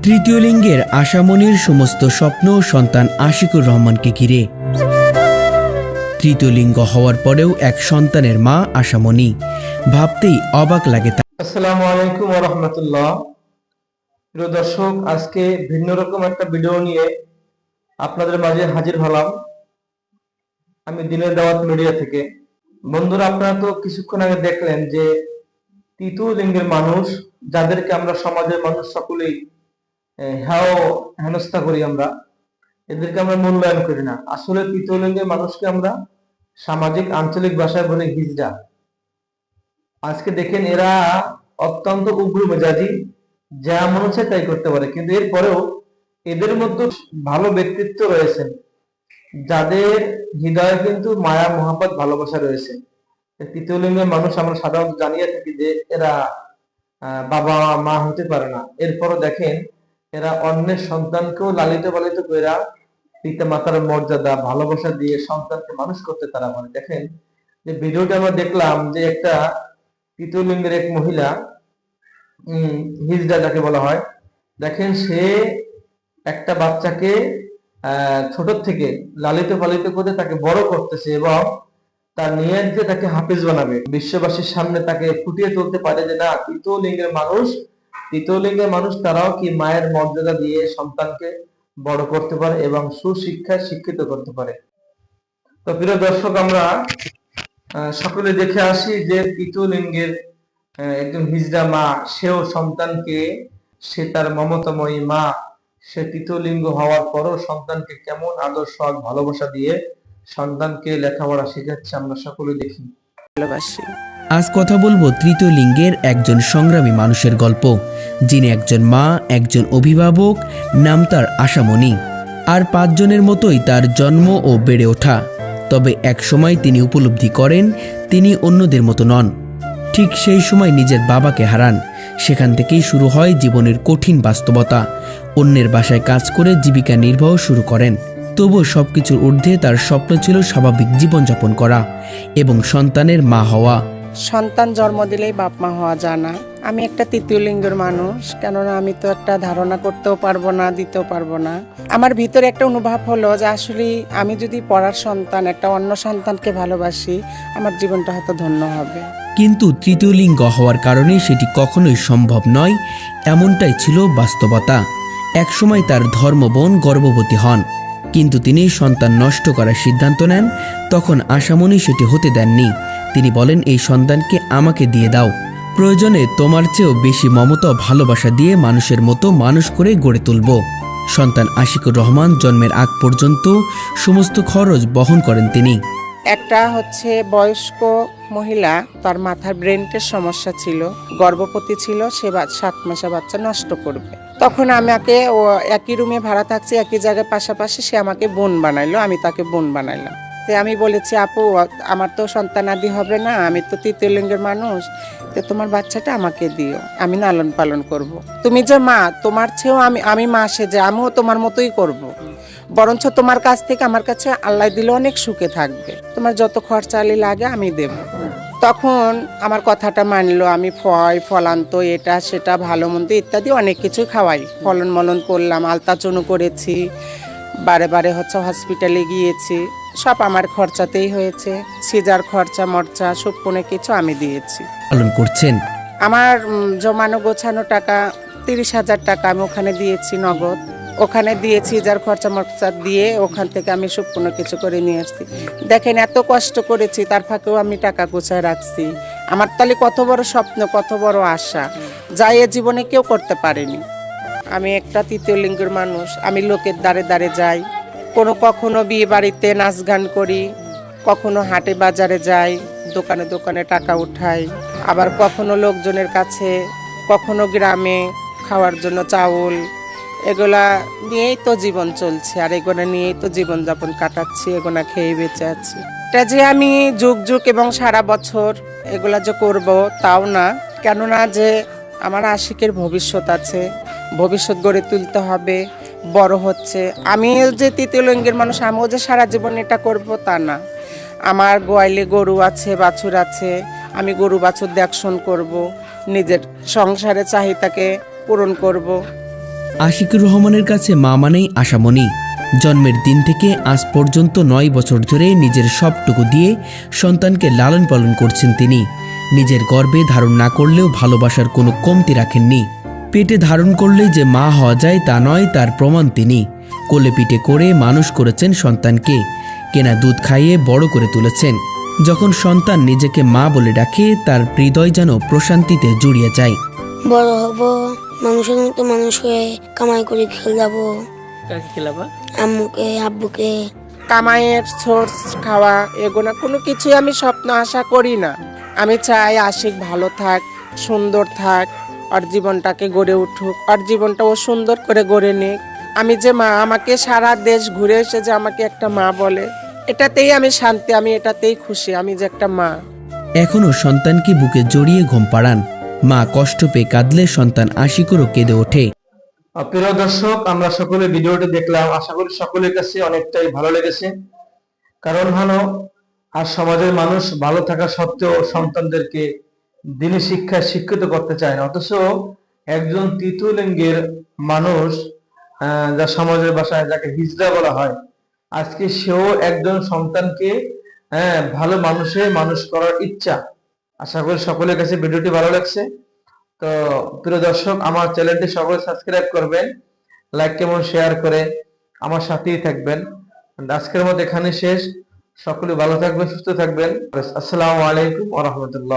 তৃতীয় লিঙ্গের আশামণির সমস্ত স্বপ্ন সন্তান আশিকুর রহমানকে ঘিরে। তৃতীয় লিঙ্গ হওয়ার পরেও এক সন্তানের মা আশামণি, ভাবতেই অবাক লাগে। আসসালামু আলাইকুম ওয়া রাহমাতুল্লাহ। প্রিয় দর্শক, আজকে ভিন্ন রকম একটা ভিডিও নিয়ে আপনাদের মাঝে হাজির হলাম। আমি দিনের দাওয়াত মিডিয়া থেকে। বন্ধুরা, আপনারা তো কিছুক্ষণ আগে দেখলেন যে তৃতীয় লিঙ্গের মানুষ, যাদেরকে আমরা সমাজের মানুষ সকলেই হেনস্থা করি, আমরা এদেরকে আমরা মূল্যায়ন করি না। আসলে তৃতীয় লিঙ্গের মানুষকে আমরা সামাজিক আঞ্চলিক ভাষায় বলি হিজড়া। আজকে দেখেন, এরা অত্যন্ত উগ্র মেজাজি, যা মনে হচ্ছে তাই করতে পারে, কিন্তু এরপরেও এদের মধ্যে ভালো ব্যক্তিত্ব রয়েছে, যাদের হৃদয়ে কিন্তু মায়া মহাব্বত ভালোবাসা রয়েছে। তৃতীয় লিঙ্গের মানুষ আমরা সাধারণত জানিয়ে থাকি যে এরা বাবা মা হতে পারে না, এরপরও দেখেন এরা অন্যের সন্তানকেও লালিত পালিত করে পিতা মাতার মর্যাদা ভালোবাসা দিয়ে সন্তানকে মানুষ করতে তারা পারে। দেখেন যে ভিডিওটা আমরা দেখলাম যে একটা তৃতীয় লিঙ্গের এক মহিলা, হিজড়া যাকে বলা হয়, দেখেন সে একটা বাচ্চাকে ছোট থেকে লালিত পালিত করে তাকে বড় করতেছে এবং তার নিয়ত যে তাকে হাফেজ বানাবে, বিশ্ববাসীর সামনে তাকে ফুটিয়ে তুলতে পারে যে না, তৃতীয় লিঙ্গের মানুষ তারাও কি মায়ের মর্যাদা দিয়ে সন্তানকে বড় করতে পারে এবং সুশিক্ষায় শিক্ষিত করতে পারে। তো প্রিয় দর্শক, আমরা সকলে দেখে আসি যে তৃতীয় লিঙ্গের একজন হিজড়া মা, সেও সন্তানকে, সে তার মমতাময়ী মা, সে তৃতীয় লিঙ্গ হওয়ার পরও সন্তানকে কেমন আদর্শ ভালোবাসা দিয়ে সন্তানকে লেখাপড়া শেখাচ্ছে, আমরা সকলে দেখি। আজ কথা বলবো তৃতীয় লিঙ্গের একজন সংগ্রামী মানুষের গল্প, যিনি একজন মা, একজন অভিভাবক, নাম তার আশামণি। আর 5 জনের মতোই তার জন্ম ও বেড়ে ওঠা। তবে এক সময় তিনি উপলব্ধি করেন তিনি অন্যদের মতো নন। ঠিক সেই সময় নিজের বাবাকে হারান। সেখান থেকেই শুরু হয় জীবনের কঠিন বাস্তবতা। অন্যের বাসায় কাজ করে জীবিকা নির্বাহ শুরু করেন। তবুও সবকিছুর ঊর্ধ্বে তার স্বপ্ন ছিল স্বাভাবিক জীবনযাপন করা এবং সন্তানের মা হওয়া। সন্তান জন্ম দিলেই বাপ মা হওয়া যায় না। আমি একটা তৃতীয় লিঙ্গের মানুষ, কেননা আমি তো একটা ধারণা করতেও পারবো না, দিতেও পারবো না। আমার ভিতরে একটা অনুভব হলো যে আসলে আমি যদি পড়ার সন্তান একটা অন্য সন্তানকে ভালোবাসি, আমার জীবনটা হয়তো ধন্য হবে। কিন্তু তৃতীয় লিঙ্গ হওয়ার কারণে সেটি কখনোই সম্ভব নয়, এমনটাই ছিল বাস্তবতা। একসময় তার ধর্মবোন গর্ভবতী হন, কিন্তু তিনি সন্তান নষ্ট করার সিদ্ধান্ত নেন। তখন আশামণি সেটি হতে দেননি। তিনি বলেন, এই সন্তানকে আমাকে দিয়ে দাও, প্রয়োজনে তোমার চেয়েও বেশি মমতা ভালোবাসা দিয়ে মানুষের মতো মানুষ করে গড়ে তুলব। সন্তান আশিকুর রহমান জন্মের আগ পর্যন্ত সমস্ত খরচ বহন করেন তিনি। একটা হচ্ছে বয়স্ক মহিলা, তার মাথার ব্রেনের সমস্যা ছিল, গর্ভবতী ছিল, সে 7 মাসের বাচ্চা নষ্ট করবে। তখন আমাকে, ও একই রুমে ভাড়া থাকছে, একই জায়গায় পাশাপাশি, সে আমাকে বোন বানাইলো, আমি তাকে বোন বানাইলাম। তো আমি বলেছি, আপু আমার তো সন্তানাদি হবে না, আমি তো তৃতীয় লিঙ্গের মানুষ, তো তোমার বাচ্চাটা আমাকে দিও, আমি লালন পালন করব। তুমি যে মা, তোমার চেয়েও আমি মা সেজে আমিও তোমার মতোই করব। বরঞ্চ তোমার কাছ থেকে আমার কাছে আল্লাহ দিলে অনেক সুখে থাকবে, তোমার যত খরচালি লাগে আমি দেব। তখন আমার কথাটা মানলো। আমি ফলান্ত এটা সেটা ভালো মন্দ ইত্যাদি অনেক কিছু খাওয়াই, ফলন মলন করলাম, আলতাচনু করেছি, বারে বারে হচ্ছে হসপিটালে গিয়েছি, সব আমার খরচাতেই হয়েছে। সিজার খরচা মরচা সব কোনো কিছু আমি দিয়েছি। পালন করছেন। আমার জমানো গোছানো টাকা 30,000 টাকা আমি ওখানে দিয়েছি নগদ, ওখানে দিয়েছি, যার খরচা মরচা দিয়ে ওখান থেকে আমি সব কোনো কিছু করে নিয়ে আসছি। দেখেন, এত কষ্ট করেছি, তার ফাঁকেও আমি টাকা গোছায় রাখছি। আমার তাহলে কত বড় স্বপ্ন, কত বড় আশা, যা এ জীবনে কেউ করতে পারেনি। আমি একটা তৃতীয় লিঙ্গের মানুষ, আমি লোকের দ্বারে দ্বারে যাই, কখনো বিয়ে বাড়িতে নাচ গান করি, কখনো হাটে বাজারে যাই, দোকানে দোকানে টাকা উঠাই, আবার কখনো লোকজনের কাছে, কখনো গ্রামে খাওয়ার জন্য চাউল, এগুলা নিয়েই তো জীবন চলছে, আর এগুলো নিয়েই তো জীবনযাপন কাটাচ্ছি, এগুলা খেয়ে বেঁচে আছি। এটা যে আমি যুগ যুগ এবং সারা বছর এগুলা যে করব তাও না, কেননা যে আমার আশিকের ভবিষ্যৎ আছে, ভবিষ্যৎ গড়ে তুলতে হবে, বড় হচ্ছে। আমি যে তৃতীয় লিঙ্গের মানুষ, আমিও যে সারা জীবন এটা করব তা না। আমার গোয়ালে গরু আছে, বাছুর আছে, আমি গরু বাছুর দেখশন করব, নিজের সংসারের চাহিদাকে পূরণ করব। আশিকুর রহমানের কাছে মা মানেই আশামণি। জন্মের দিন থেকে আজ পর্যন্ত 9 বছর ধরে নিজের সবটুকু দিয়ে সন্তানকে লালন পালন করছেন তিনি। নিজের গর্ভে ধারণ না করলেও ভালোবাসার কোনো কমতি রাখেননি। পেটে ধারণ করলেই যে মা হওয়া যায় তা নয়, তার প্রমাণ তিনি। কোলে পিঠে করে মানুষ করেছেন সন্তানকে, কেনা দুধ খাইয়ে বড় করে তুলেছেন। যখন সন্তান নিজেকে মা বলে ডাকে, তার হৃদয় যেন প্রশান্তিতে জুড়িয়ে যায়। বড় হব, মানুষের মতো মানুষ হয়ে কামাই করে খেলাবো কাকে খেলাবা? আম্মুকে আব্বুকে। কামাইয়ের সোর্স খাওয়া এগুলো কোনো কিছুই আমি স্বপ্ন আশা করি না। আমি চাই আশিক ভালো থাক, সুন্দর থাক, ওর জীবনটাকে গড়ে উঠুক, ওর জীবনটা ও সুন্দর করে গড়ে নিক। আমি যে মা, আমাকে সারা দেশ ঘুরে এসে যে আমাকে একটা মা বলে, এটাতেই আমি শান্তি, আমি এটাতেই খুশি, আমি যে একটা মা। এখনও সন্তানকে বুকে জড়িয়ে ঘুম পাড়ান। মা কষ্ট পেয়ে কাঁদলে সন্তান আশিকুরও কেঁদে ওঠে। প্রিয় দর্শক, আমরা সকলে ভিডিওটি দেখলাম, আশা করি সকলের কাছে অনেকটাই ভালো লেগেছে। কারণ হলো, আর সমাজের মানুষ ভালো থাকা সত্ত্বেও সন্তানদেরকে দিনী শিক্ষায় শিক্ষিত করতে চায় না, অথচ একজন তৃতীয় লিঙ্গের মানুষ, যা সমাজের ভাষায় যাকে হিজড়া বলা হয়, আজকে সেও একজন সন্তানকে ভালো মানুষে মানুষ করার ইচ্ছা। আশা করি সকলের কাছে ভিডিওটি ভালো লাগছে। তো প্রিয় দর্শক, আমার চ্যানেলটি সকলে সাবস্ক্রাইব করবেন, লাইক কেমন শেয়ার করে আমার সাথেই থাকবেন। আজকের মতো এখানে শেষ। সকলে ভালো থাকবেন, সুস্থ থাকবেন। আসসালামু আলাইকুম ওয়া রাহমাতুল্লাহ।